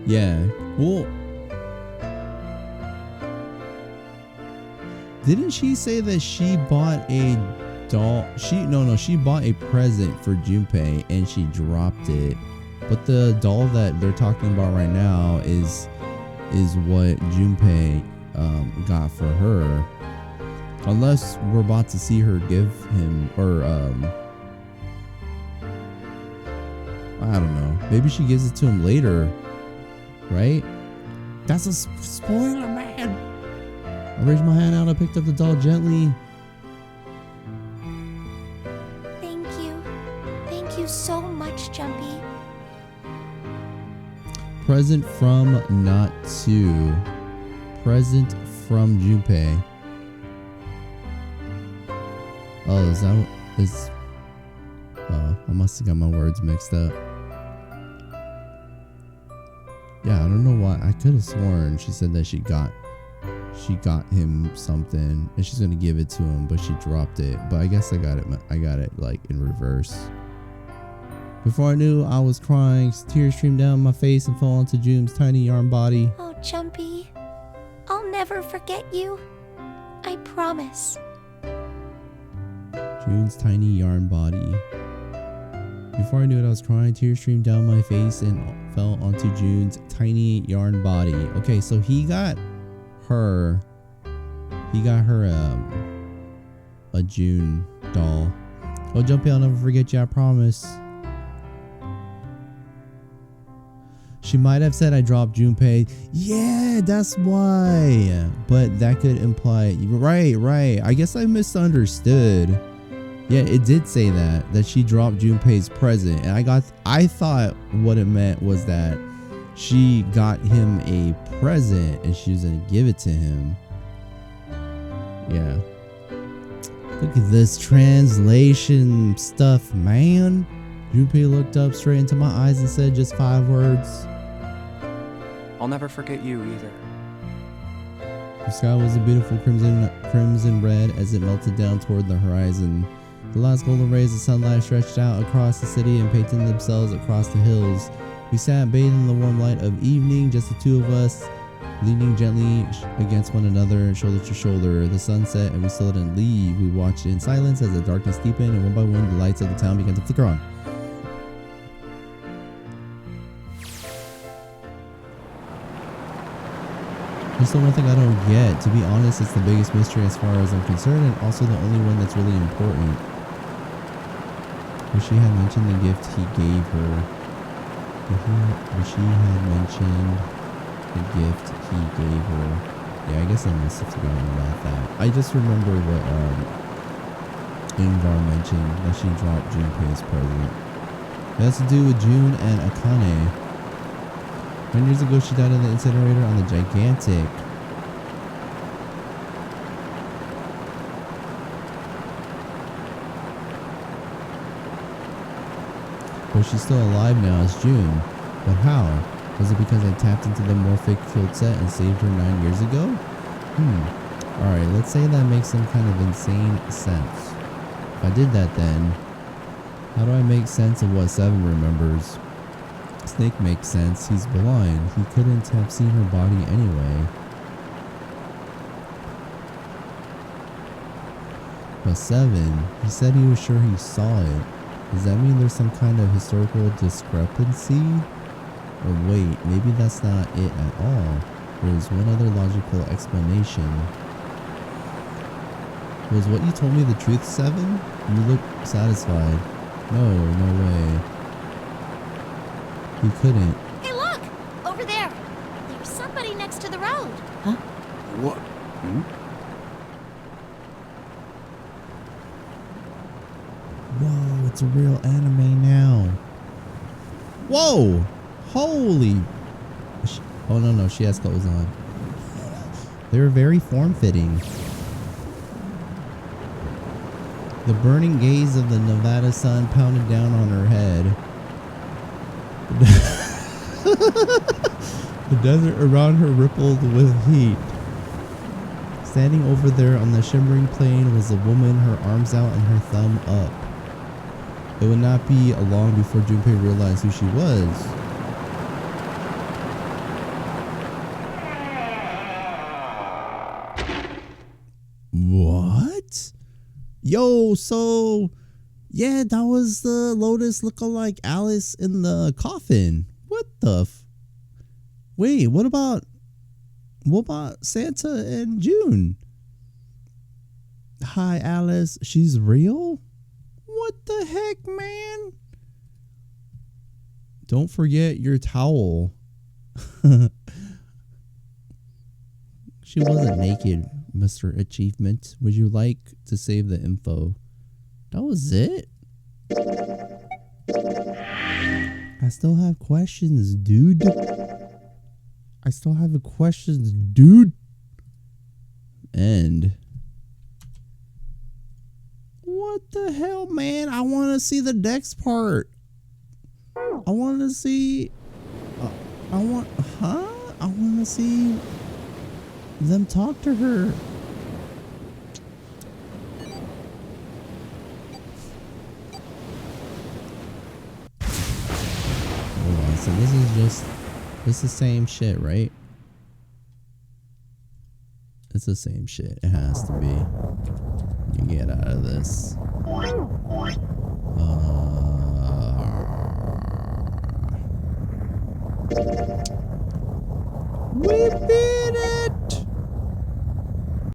Yeah, well, didn't she say that she bought a doll? She bought a present for Junpei and she dropped it. But the doll that they're talking about right now is what Junpei got for her. Unless we're about to see her give him, or I don't know. Maybe she gives it to him later, right? That's a spoiler, man. I raised my hand out. I picked up the doll gently. Thank you so much, Jumpy. Present from not to. Present from Junpei. Oh, is that what is? Oh, I must have got my words mixed up. Yeah, I don't know why. I could have sworn she said that she got him something and she's gonna give it to him, but she dropped it. But I guess I got it like in reverse. Before I knew, I was crying. Tears streamed down my face and fell onto June's tiny yarn body. Oh, Jumpy. I'll never forget you. I promise. June's tiny yarn body. Before I knew it, I was crying. Tears streamed down my face and fell onto June's tiny yarn body. Okay, so he got her a June doll. Oh, Jumpy, I'll never forget you, I promise. She might have said I dropped Junpei. Yeah, that's why. But that could imply... Right. I guess I misunderstood. Yeah, it did say that she dropped Junpei's present. And I thought what it meant was that she got him a present and she was going to give it to him. Yeah. Look at this translation stuff, man. Junpei looked up straight into my eyes and said just 5 words. I'll never forget you either. The sky was a beautiful crimson red as it melted down toward the horizon. The last golden rays of sunlight stretched out across the city and painted themselves across the hills. We sat bathed in the warm light of evening, just the two of us, leaning gently against one another, shoulder to shoulder. The sun set and we still didn't leave. We watched in silence as the darkness deepened and one by one the lights of the town began to flicker on. There's the one thing I don't get. To be honest, it's the biggest mystery as far as I'm concerned, and also the only one that's really important. But she had mentioned the gift he gave her. She had mentioned the gift he gave her. Yeah, I guess I must have forgotten about that. I just remember what Ingvar mentioned, that she dropped Junpei's present. It has to do with June and Akane. 9 years ago, she died in the incinerator on the Gigantic. But she's still alive now as June. But how? Was it because I tapped into the Morphic field set and saved her 9 years ago? Alright, let's say that makes some kind of insane sense. If I did that then, how do I make sense of what 7 remembers? Snake makes sense. He's blind. He couldn't have seen her body anyway. But 7, he said he was sure he saw it. Does that mean there's some kind of historical discrepancy? Or wait, maybe that's not it at all. There's one other logical explanation. Was what you told me the truth, 7? You look satisfied. No way. He couldn't. Hey, look! Over there! There's somebody next to the road. Huh? What? Whoa, it's a real anime now. Whoa! Holy... Oh, no, she has clothes on. They're very form-fitting. The burning gaze of the Nevada sun pounded down on her head. The desert around her rippled with heat. Standing over there on the shimmering plain was a woman, her arms out and her thumb up. It would not be long before Junpei realized who she was. What? Yo, so... Yeah, that was the Lotus lookalike Alice in the coffin. What the Wait, what about Santa and June? Hi, Alice. She's real? What the heck, man? Don't forget your towel. She wasn't naked, Mr. Achievement. Would you like to save the info? That was it? I still have questions, dude. I still have questions, dude. And what the hell, man? I want to see the next part. I want to see... I want to see them talk to her. So this is the same shit, right? It's the same shit. It has to be. You get out of this.